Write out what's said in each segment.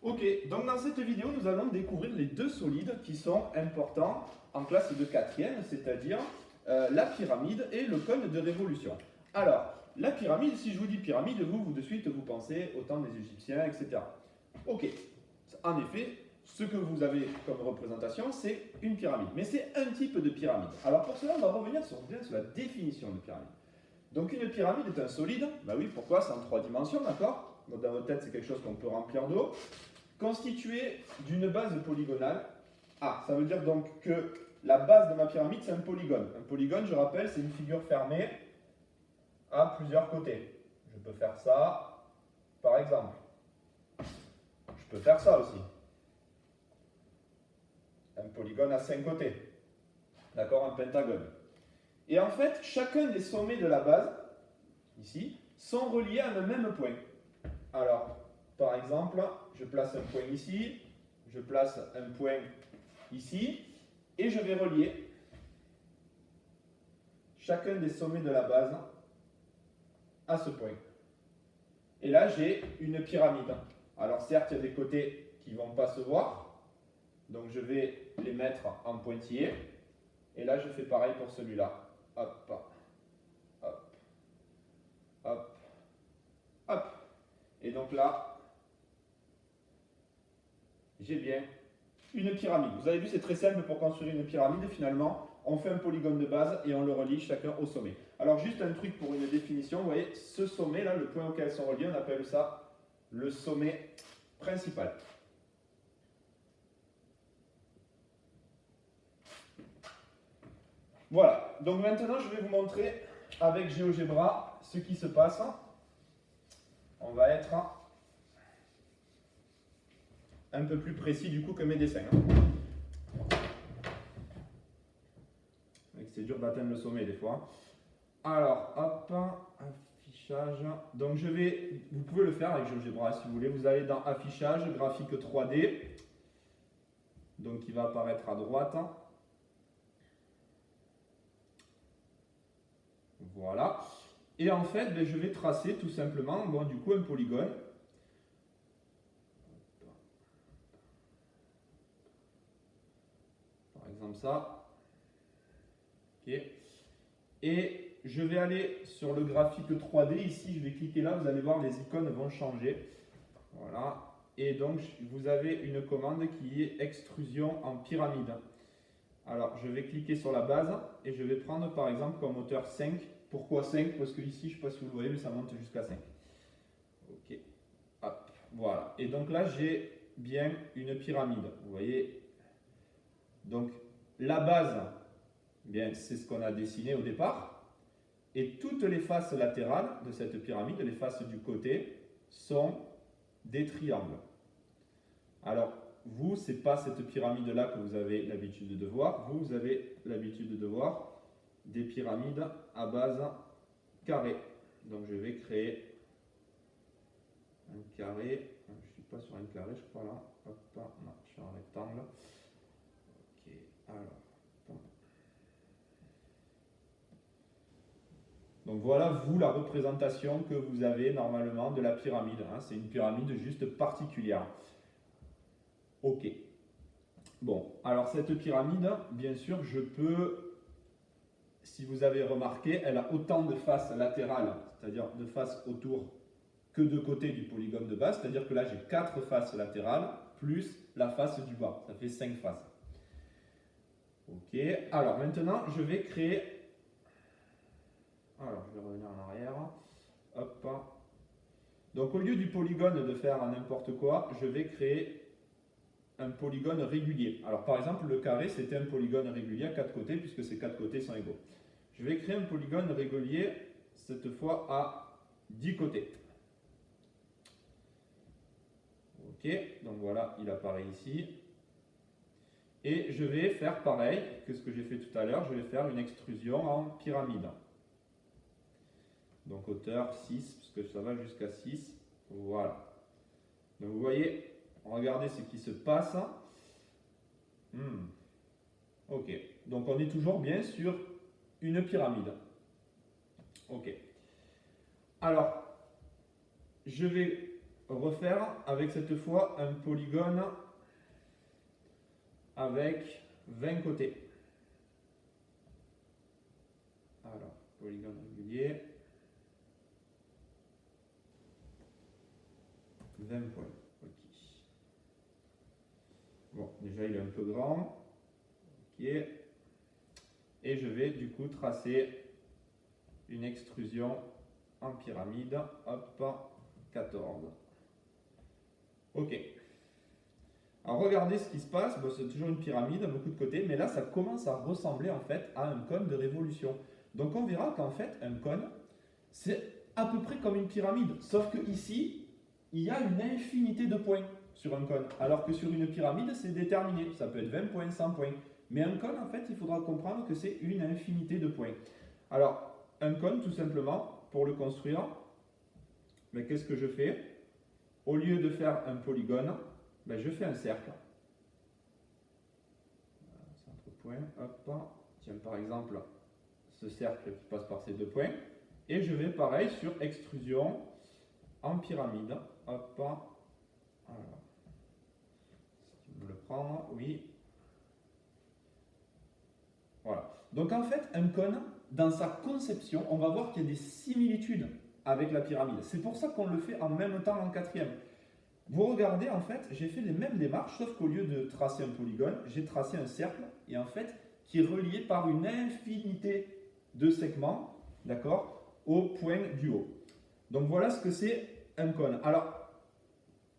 Ok, donc dans cette vidéo, nous allons découvrir les deux solides qui sont importants en classe de 4e, c'est-à-dire la pyramide et le cône de révolution. Alors, la pyramide, si je vous dis pyramide, vous de suite, vous pensez au temps des Égyptiens, etc. Ok, en effet, ce que vous avez comme représentation, c'est une pyramide. Mais c'est un type de pyramide. Alors pour cela, on va revenir sur la définition de pyramide. Donc une pyramide est un solide, bah oui, pourquoi? C'est en 3 dimensions, d'accord? Donc dans votre tête, c'est quelque chose qu'on peut remplir d'eau. Constitué d'une base polygonale. Ah, ça veut dire donc que la base de ma pyramide, c'est un polygone. Un polygone, je rappelle, c'est une figure fermée à plusieurs côtés. Je peux faire ça, par exemple. Je peux faire ça aussi. Un polygone à 5 côtés. D'accord? Un pentagone. Et en fait, chacun des sommets de la base, ici, sont reliés à un même point. Alors, par exemple, je place un point ici, je place un point ici, et je vais relier chacun des sommets de la base à ce point. Et là, j'ai une pyramide. Alors certes, il y a des côtés qui ne vont pas se voir, donc je vais les mettre en pointillés. Et là, je fais pareil pour celui-là. Hop, hop, hop, hop. Et donc là, j'ai bien une pyramide. Vous avez vu, c'est très simple pour construire une pyramide. Finalement, on fait un polygone de base et on le relie chacun au sommet. Alors juste un truc pour une définition, vous voyez, ce sommet là, le point auquel elles sont reliées, on appelle ça le sommet principal. Voilà, donc maintenant je vais vous montrer avec GeoGebra ce qui se passe. On va être un peu plus précis du coup que mes dessins. C'est dur d'atteindre le sommet des fois. Alors, hop, affichage. Donc vous pouvez le faire avec GeoGebra si vous voulez. Vous allez dans affichage, graphique 3D. Donc il va apparaître à droite. Voilà. Et en fait, je vais tracer tout simplement, du coup, un polygone. Par exemple ça. Ok. Et je vais aller sur le graphique 3D. Ici, je vais cliquer là. Vous allez voir, les icônes vont changer. Voilà. Et donc, vous avez une commande qui est extrusion en pyramide. Alors, je vais cliquer sur la base et je vais prendre par exemple comme hauteur 5. Pourquoi 5? Parce que ici, je ne sais pas si vous le voyez, mais ça monte jusqu'à 5. Ok. Hop. Voilà. Et donc là, j'ai bien une pyramide. Vous voyez? Donc, la base, bien, c'est ce qu'on a dessiné au départ. Et toutes les faces latérales de cette pyramide, les faces du côté, sont des triangles. Alors, vous, ce n'est pas cette pyramide-là que vous avez l'habitude de voir. Vous avez l'habitude de voir des pyramides à base carrée. Donc, je vais créer un carré. Je ne suis pas sur un carré, je crois, là. Hop, non, je suis en rectangle. Ok, alors. Donc voilà, vous, la représentation que vous avez normalement de la pyramide. C'est une pyramide juste particulière. Ok. Bon, alors cette pyramide, bien sûr, je peux, si vous avez remarqué, elle a autant de faces latérales, c'est-à-dire de faces autour, que de côtés du polygone de base. C'est-à-dire que là, j'ai 4 faces latérales, plus la face du bas. Ça fait 5 faces. Ok, alors maintenant, je vais créer... Alors, je vais revenir en arrière. Hop. Donc, au lieu du polygone de faire n'importe quoi, je vais créer un polygone régulier. Alors, par exemple, le carré, c'était un polygone régulier à 4 côtés, puisque ces 4 côtés sont égaux. Je vais créer un polygone régulier, cette fois à 10 côtés. Ok, donc voilà, il apparaît ici. Et je vais faire pareil que ce que j'ai fait tout à l'heure, je vais faire une extrusion en pyramide. Donc hauteur 6, puisque ça va jusqu'à 6. Voilà. Donc vous voyez, regardez ce qui se passe. Ok, donc on est toujours bien sur une pyramide. Ok. Alors, je vais refaire avec cette fois un polygone avec 20 côtés. Alors, polygone régulier. 20 points. Ok. Bon, déjà il est un peu grand. Ok. Et je vais du coup tracer une extrusion en pyramide. Hop, 14. Ok. Alors regardez ce qui se passe. Bon, c'est toujours une pyramide, beaucoup de côtés, mais là ça commence à ressembler en fait à un cône de révolution. Donc on verra qu'en fait un cône, c'est à peu près comme une pyramide, sauf que ici, il y a une infinité de points sur un cône, alors que sur une pyramide, c'est déterminé. Ça peut être 20 points, 100 points. Mais un cône, en fait, il faudra comprendre que c'est une infinité de points. Alors, un cône, tout simplement, pour le construire, mais qu'est-ce que je fais? Au lieu de faire un polygone, ben, je fais un cercle. Centre point, hop. Tiens, par exemple, ce cercle qui passe par ces deux points. Et je vais pareil sur extrusion en pyramide. Hop. Alors, si tu veux le prendre, oui. Voilà. Donc en fait, un cône, dans sa conception, on va voir qu'il y a des similitudes avec la pyramide. C'est pour ça qu'on le fait en même temps en quatrième. Vous regardez, en fait, j'ai fait les mêmes démarches, sauf qu'au lieu de tracer un polygone, j'ai tracé un cercle, et en fait, qui est relié par une infinité de segments, d'accord, au point du haut. Donc voilà ce que c'est un cône. Alors,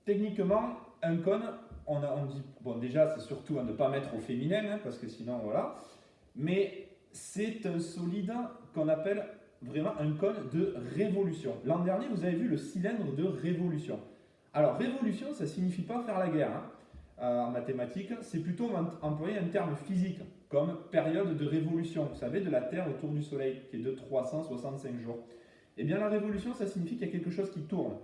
techniquement, un cône, on dit, bon déjà, c'est surtout à ne pas mettre au féminin, hein, parce que sinon, voilà, mais c'est un solide qu'on appelle vraiment un cône de révolution. L'an dernier, vous avez vu le cylindre de révolution. Alors, révolution, ça ne signifie pas faire la guerre en mathématiques, c'est plutôt employer un terme physique, comme période de révolution, vous savez, de la Terre autour du Soleil, qui est de 365 jours. Eh bien, la révolution, ça signifie qu'il y a quelque chose qui tourne.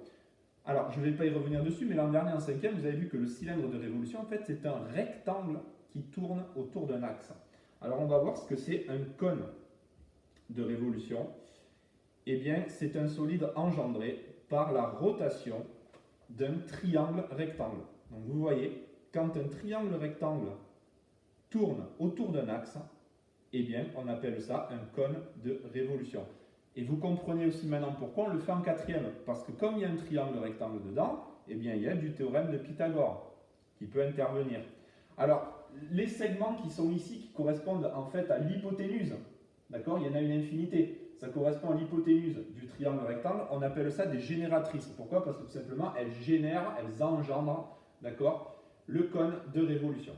Alors, je ne vais pas y revenir dessus, mais l'an dernier, en cinquième, vous avez vu que le cylindre de révolution, en fait, c'est un rectangle qui tourne autour d'un axe. Alors, on va voir ce que c'est un cône de révolution. Eh bien, c'est un solide engendré par la rotation d'un triangle rectangle. Donc, vous voyez, quand un triangle rectangle tourne autour d'un axe, eh bien, on appelle ça un cône de révolution. Et vous comprenez aussi maintenant pourquoi on le fait en quatrième. Parce que comme il y a un triangle rectangle dedans, eh bien, il y a du théorème de Pythagore qui peut intervenir. Alors, les segments qui sont ici, qui correspondent en fait à l'hypoténuse, d'accord, il y en a une infinité. Ça correspond à l'hypoténuse du triangle rectangle. On appelle ça des génératrices. Pourquoi? Parce que tout simplement, elles génèrent, elles engendrent, d'accord, le cône de révolution.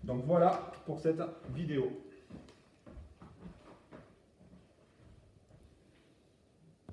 Donc voilà pour cette vidéo.